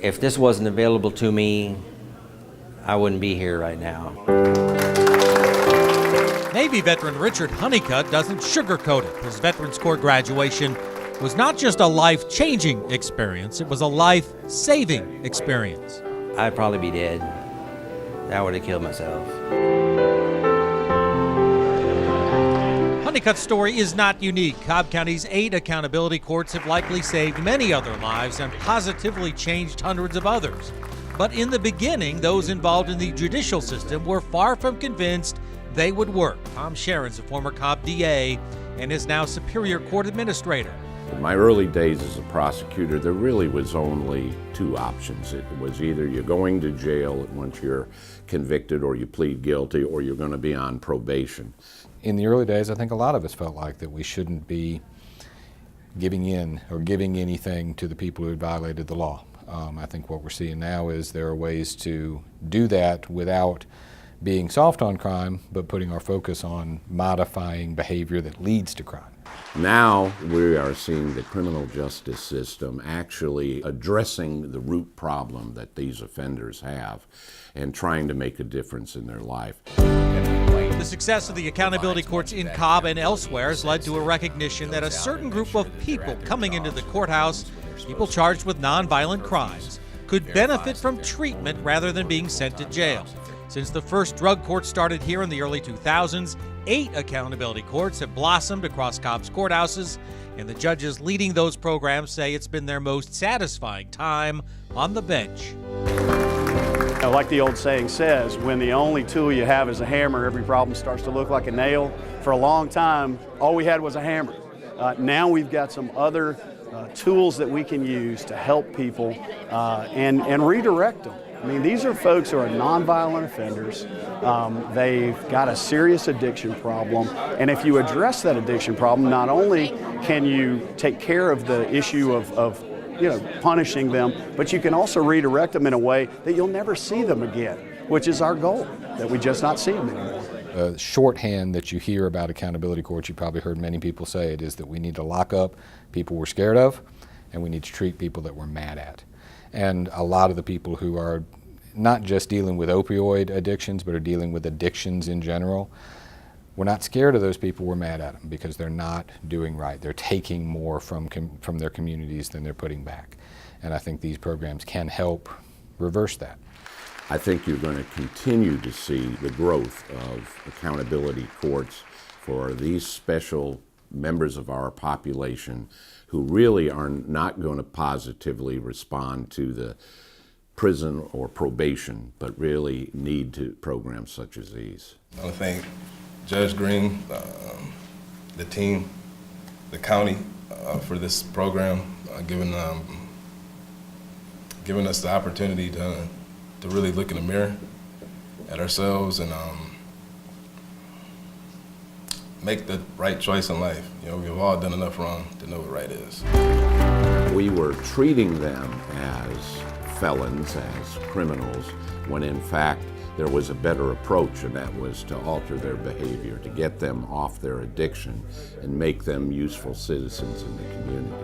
If this wasn't available to me, I wouldn't be here right now. Navy veteran Richard Honeycutt doesn't sugarcoat it. His Veterans Court graduation was not just a life-changing experience, it was a life-saving experience. I'd probably be dead. I would have killed myself. Honeycutt's story is not unique. Cobb County's 8 accountability courts have likely saved many other lives and positively changed hundreds of others. But in the beginning, those involved in the judicial system were far from convinced they would work. Tom Sharon's a former Cobb DA and is now Superior Court Administrator. In my early days as a prosecutor, there really was only 2 options. It was either you're going to jail once you're convicted, or you plead guilty, or you're going to be on probation. In the early days, I think a lot of us felt like that we shouldn't be giving in or giving anything to the people who had violated the law. I think what we're seeing now is there are ways to do that without being soft on crime, but putting our focus on modifying behavior that leads to crime. Now we are seeing the criminal justice system actually addressing the root problem that these offenders have and trying to make a difference in their life. The success of the accountability courts in Cobb and elsewhere has led to a recognition that a certain group of people coming into the courthouse, people charged with nonviolent crimes, could benefit from treatment rather than being sent to jail. Since the first drug court started here in the early 2000s, 8 accountability courts have blossomed across Cobb's courthouses, and the judges leading those programs say it's been their most satisfying time on the bench. Like the old saying says, when the only tool you have is a hammer, every problem starts to look like a nail. For a long time, all we had was a hammer. Now we've got some other tools that we can use to help people and redirect them. I mean, these are folks who are nonviolent offenders. They've got a serious addiction problem. And if you address that addiction problem, not only can you take care of the issue of punishing them, but you can also redirect them in a way that you'll never see them again, which is our goal, that we just not see them anymore. Shorthand that you hear about accountability courts, you probably heard many people say it, is that we need to lock up people we're scared of, and we need to treat people that we're mad at. And a lot of the people who are not just dealing with opioid addictions, but are dealing with addictions in general, we're not scared of those people, we're mad at them because they're not doing right. They're taking more from their communities than they're putting back. And I think these programs can help reverse that. I think you're going to continue to see the growth of accountability courts for these special members of our population who really are not going to positively respond to the prison or probation, but really need to programs such as these. I want to thank Judge Green, the team, the county for this program, giving us the opportunity to really look in the mirror at ourselves and make the right choice in life. You know, we've all done enough wrong to know what right is. We were treating them as felons, as criminals, when in fact there was a better approach, and that was to alter their behavior, to get them off their addiction and make them useful citizens in the community.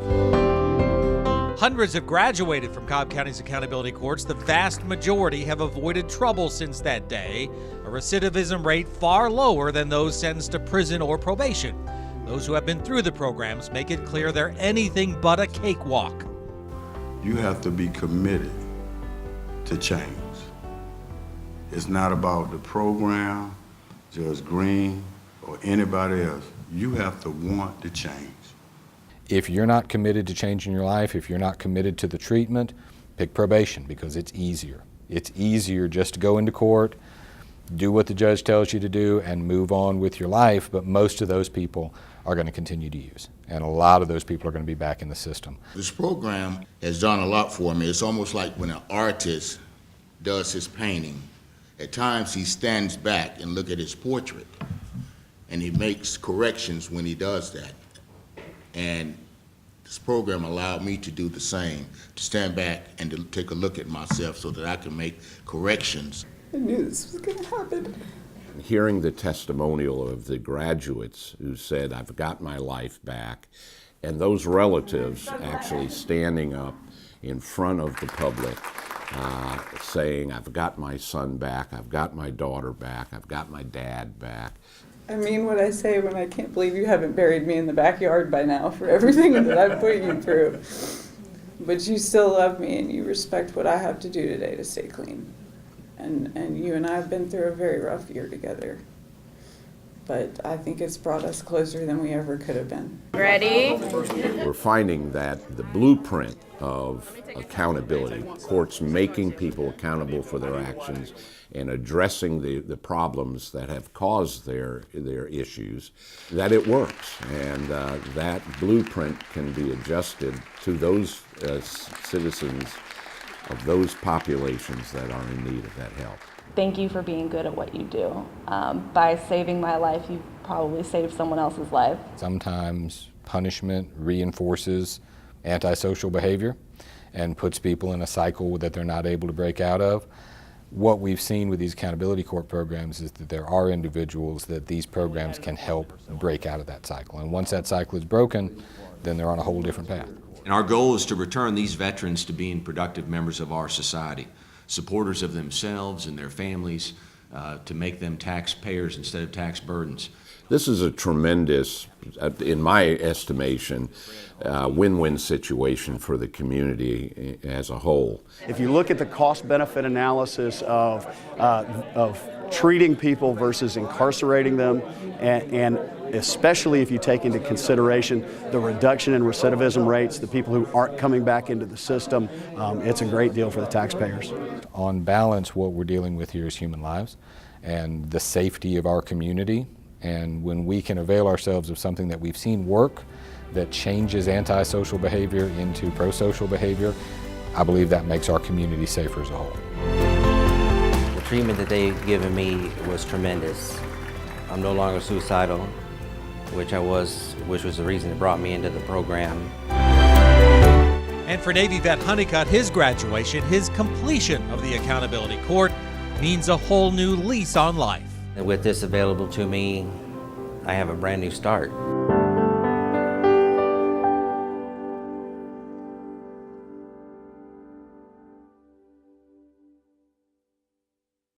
Hundreds have graduated from Cobb County's accountability courts. The vast majority have avoided trouble since that day, a recidivism rate far lower than those sentenced to prison or probation. Those who have been through the programs make it clear they're anything but a cakewalk. You have to be committed to change. It's not about the program, Judge Green, or anybody else. You have to want to change. If you're not committed to changing your life, if you're not committed to the treatment, pick probation because it's easier. It's easier just to go into court, do what the judge tells you to do, and move on with your life, but most of those people are going to continue to use. And a lot of those people are going to be back in the system. This program has done a lot for me. It's almost like when an artist does his painting. At times he stands back and look at his portrait, and he makes corrections when he does that. And this program allowed me to do the same, to stand back and to take a look at myself so that I can make corrections. I knew this was going to happen. Hearing the testimonial of the graduates who said, I've got my life back, and those relatives actually standing up in front of the public, saying, I've got my son back, I've got my daughter back, I've got my dad back. I mean what I say when I can't believe you haven't buried me in the backyard by now for everything that I've put you through. But you still love me and you respect what I have to do today to stay clean. And you and I have been through a very rough year together. But I think it's brought us closer than we ever could have been. Ready? We're finding that the blueprint of accountability, courts making people accountable for their actions and addressing the problems that have caused their issues, that it works. And that blueprint can be adjusted to those citizens of those populations that are in need of that help. Thank you for being good at what you do. By saving my life, you probably saved someone else's life. Sometimes punishment reinforces antisocial behavior and puts people in a cycle that they're not able to break out of. What we've seen with these accountability court programs is that there are individuals that these programs can help break out of that cycle. And once that cycle is broken, then they're on a whole different path. And our goal is to return these veterans to being productive members of our society, supporters of themselves and their families, to make them taxpayers instead of tax burdens. This is a tremendous, in my estimation, win-win situation for the community as a whole. If you look at the cost-benefit analysis of treating people versus incarcerating them, and especially if you take into consideration the reduction in recidivism rates, the people who aren't coming back into the system, it's a great deal for the taxpayers. On balance, what we're dealing with here is human lives and the safety of our community. And when we can avail ourselves of something that we've seen work that changes antisocial behavior into pro-social behavior, I believe that makes our community safer as a whole. The treatment that they've given me was tremendous. I'm no longer suicidal, which was the reason that brought me into the program. And for Navy vet Honeycutt, his graduation, his completion of the accountability court, means a whole new lease on life. And with this available to me, I have a brand new start.